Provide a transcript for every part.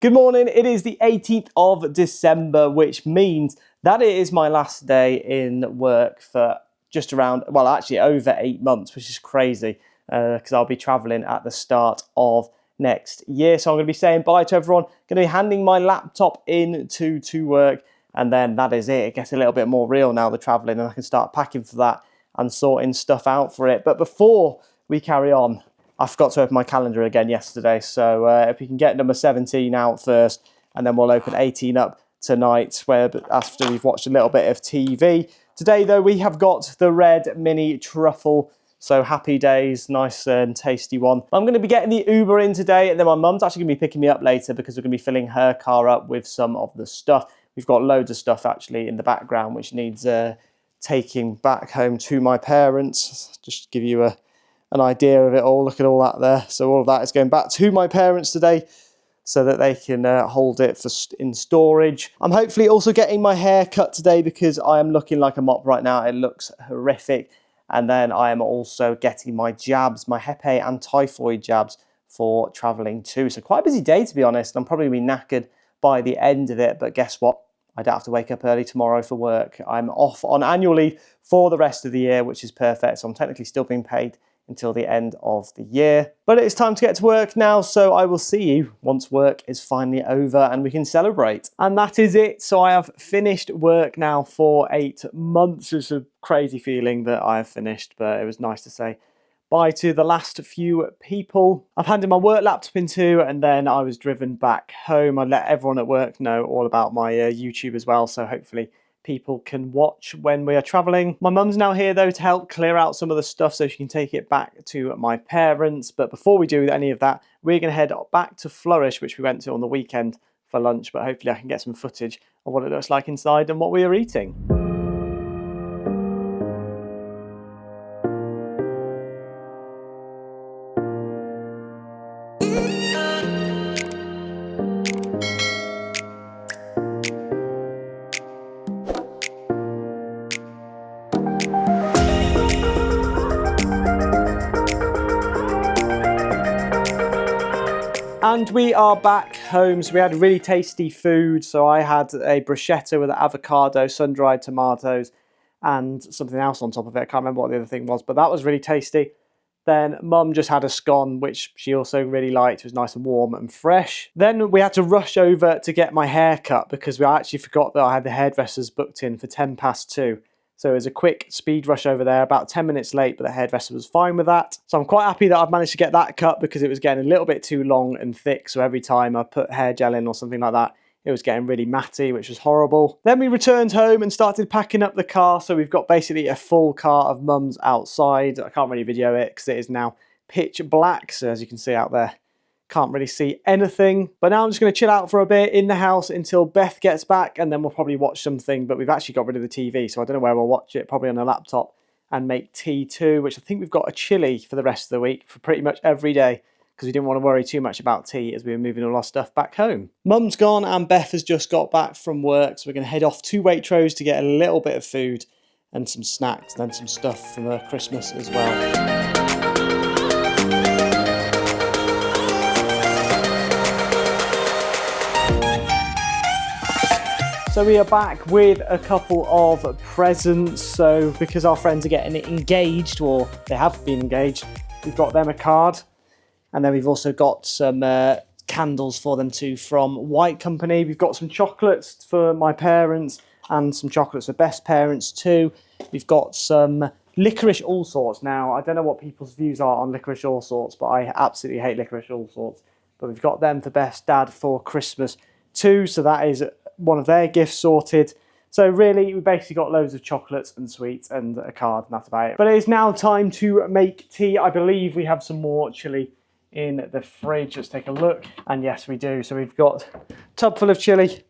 Good morning, it is the 18th of December, which means that it is my last day in work for just around, well, actually over 8 months, which is crazy because I'll be traveling at the start of next year. So I'm going to be saying bye to everyone, going to be handing my laptop in to work, and then that is it. It gets a little bit more real now, the traveling, and I can start packing for that and sorting stuff out for it. But before we carry on, I forgot to open my calendar again yesterday, so if we can get number 17 out first, and then we'll open 18 up tonight, where after we've watched a little bit of TV. Today, though, we have got the red mini truffle, so happy days, nice and tasty one. I'm going to be getting the Uber in today, and then my mum's actually going to be picking me up later because we're going to be filling her car up with some of the stuff. We've got loads of stuff actually in the background which needs taking back home to my parents. Just to give you an idea of it all. Look at all that there. So all of that is going back to my parents today so that they can hold it in storage. I'm hopefully also getting my hair cut today because I am looking like a mop right now. It looks horrific. And then I am also getting my jabs, my Hepe and typhoid jabs for traveling too. So quite a busy day, to be honest. I'm probably going to be knackered by the end of it, but guess what? I don't have to wake up early tomorrow for work. I'm off on annual leave for the rest of the year, which is perfect. So I'm technically still being paid until the end of the year. But it's time to get to work now, so I will see you once work is finally over and we can celebrate. And that is it. So I have finished work now for 8 months. It's a crazy feeling that I have finished, but it was nice to say bye to the last few people. I've handed my work laptop into, and then I was driven back home. I let everyone at work know all about my YouTube as well, so hopefully people can watch when we are traveling. My mum's now here though to help clear out some of the stuff so she can take it back to my parents. But before we do any of that, we're going to head back to Flourish, which we went to on the weekend for lunch, but hopefully I can get some footage of what it looks like inside and what we are eating. And we are back home. So we had really tasty food. So I had a bruschetta with avocado, sun-dried tomatoes, and something else on top of it. I can't remember what the other thing was, but that was really tasty. Then mum just had a scone, which she also really liked. It was nice and warm and fresh. Then we had to rush over to get my hair cut because I actually forgot that I had the hairdressers booked in for 2:10. So it was a quick speed rush over there, about 10 minutes late, but the hairdresser was fine with that. So I'm quite happy that I've managed to get that cut because it was getting a little bit too long and thick. So every time I put hair gel in or something like that, it was getting really matty, which was horrible. Then we returned home and started packing up the car. So we've got basically a full car of mum's outside. I can't really video it because it is now pitch black. So as you can see out there, can't really see anything. But now I'm just going to chill out for a bit in the house until Beth gets back, and then we'll probably watch something. But we've actually got rid of the TV, so I don't know where we'll watch it. Probably on a laptop, and make tea too, which I think we've got a chili for the rest of the week for pretty much every day because we didn't want to worry too much about tea as we were moving all our stuff back home. Mum's gone and Beth has just got back from work, so we're going to head off to Waitrose to get a little bit of food and some snacks, and then some stuff for Christmas as well. So we are back with a couple of presents. So because our friends are getting engaged, or they have been engaged, we've got them a card. And then we've also got some candles for them too from White Company. We've got some chocolates for my parents and some chocolates for Beth's parents too. We've got some licorice all sorts. Now, I don't know what people's views are on licorice all sorts, but I absolutely hate licorice all sorts. But we've got them for Beth's dad for Christmas too. So that is one of their gifts sorted. So really, we basically got loads of chocolates and sweets and a card, and that's about it. But it is now time to make tea. I believe we have some more chili in the fridge. Let's take a look. And yes, we do. So we've got a tub full of chili,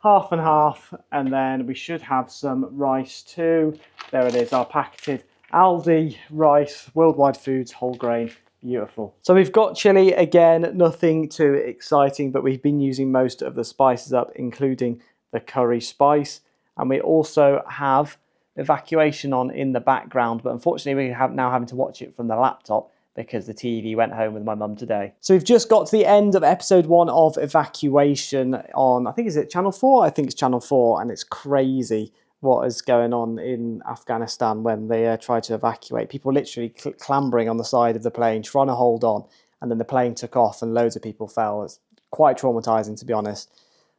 half and half, and then we should have some rice too. There it is, our packeted Aldi rice, Worldwide Foods, whole grain. Beautiful. So we've got chili again, nothing too exciting, but we've been using most of the spices up, including the curry spice. And we also have evacuation on in the background, but unfortunately we have now having to watch it from the laptop because the TV went home with my mum today. So we've just got to the end of episode 1 of Evacuation on, I think, is it Channel 4? I think it's Channel 4, and it's crazy what is going on in Afghanistan when they try to evacuate. People literally clambering on the side of the plane, trying to hold on, and then the plane took off and loads of people fell. It's quite traumatizing, to be honest.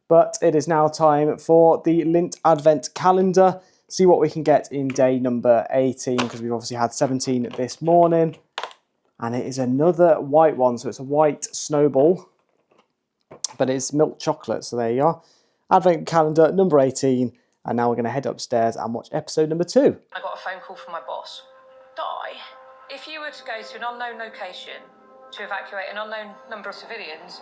But it is now time for the Lint Advent Calendar. See what we can get in day number 18, because we've obviously had 17 this morning. And it is another white one, so it's a white snowball, but it's milk chocolate, so there you are. Advent Calendar number 18, and now we're going to head upstairs and watch episode number 2. I got a phone call from my boss. Di, if you were to go to an unknown location to evacuate an unknown number of civilians,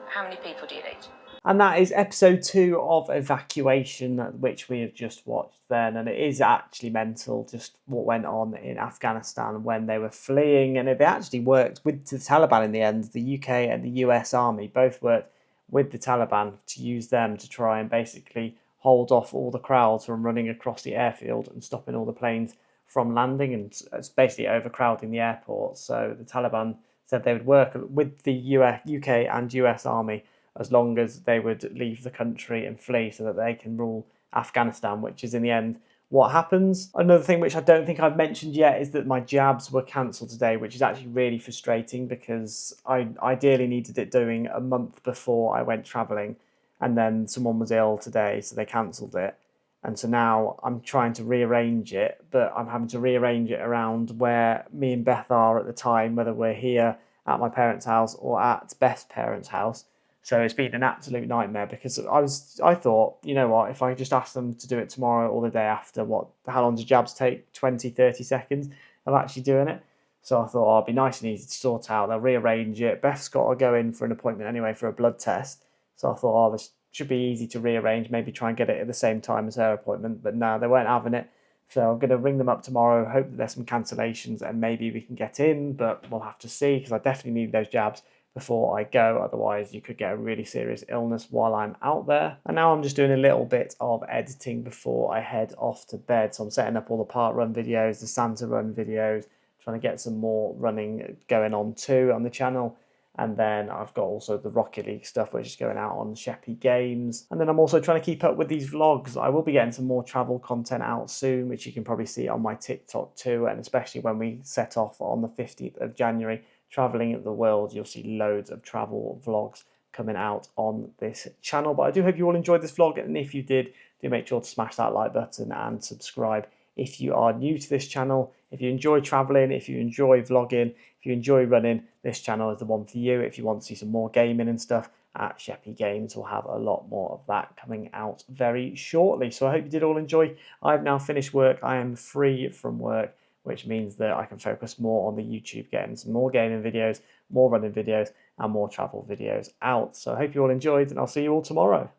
how many people do you need? And that is episode 2 of Evacuation, which we have just watched then. And it is actually mental just what went on in Afghanistan when they were fleeing. And they actually worked with the Taliban in the end. The UK and the US Army both worked with the Taliban to use them to try and basically hold off all the crowds from running across the airfield and stopping all the planes from landing. And it's basically overcrowding the airport. So the Taliban said they would work with the UK and US Army as long as they would leave the country and flee so that they can rule Afghanistan, which is in the end what happens. Another thing which I don't think I've mentioned yet is that my jabs were cancelled today, which is actually really frustrating because I ideally needed it doing a month before I went travelling, and then someone was ill today, so they cancelled it. And so now I'm trying to rearrange it, but I'm having to rearrange it around where me and Beth are at the time, whether we're here at my parents' house or at Beth's parents' house. So it's been an absolute nightmare because I thought, you know what, if I just ask them to do it tomorrow or the day after, how long do jabs take? 20, 30 seconds of actually doing it. So I thought, it'd be nice and easy to sort out. They'll rearrange it. Beth's got to go in for an appointment anyway for a blood test. So I thought, this should be easy to rearrange, maybe try and get it at the same time as her appointment. But no, they weren't having it. So I'm going to ring them up tomorrow, hope that there's some cancellations and maybe we can get in, but we'll have to see because I definitely need those jabs before I go, otherwise you could get a really serious illness while I'm out there. And now I'm just doing a little bit of editing before I head off to bed. So I'm setting up all the park run videos, the Santa run videos, trying to get some more running going on too on the channel. And then I've got also the Rocket League stuff, which is going out on Sheppy Games. And then I'm also trying to keep up with these vlogs. I will be getting some more travel content out soon, which you can probably see on my TikTok too. And especially when we set off on the 15th of January, traveling the world, you'll see loads of travel vlogs coming out on this channel. But I do hope you all enjoyed this vlog, and if you did, do make sure to smash that like button and subscribe if you are new to this channel. If you enjoy traveling, if you enjoy vlogging, if you enjoy running, this channel is the one for you. If you want to see some more gaming and stuff, at Sheppy Games we'll have a lot more of that coming out very shortly. So I hope you did all enjoy. I've now finished work. I am free from work, which means that I can focus more on the YouTube, getting some more gaming videos, more running videos, and more travel videos out. So I hope you all enjoyed, and I'll see you all tomorrow.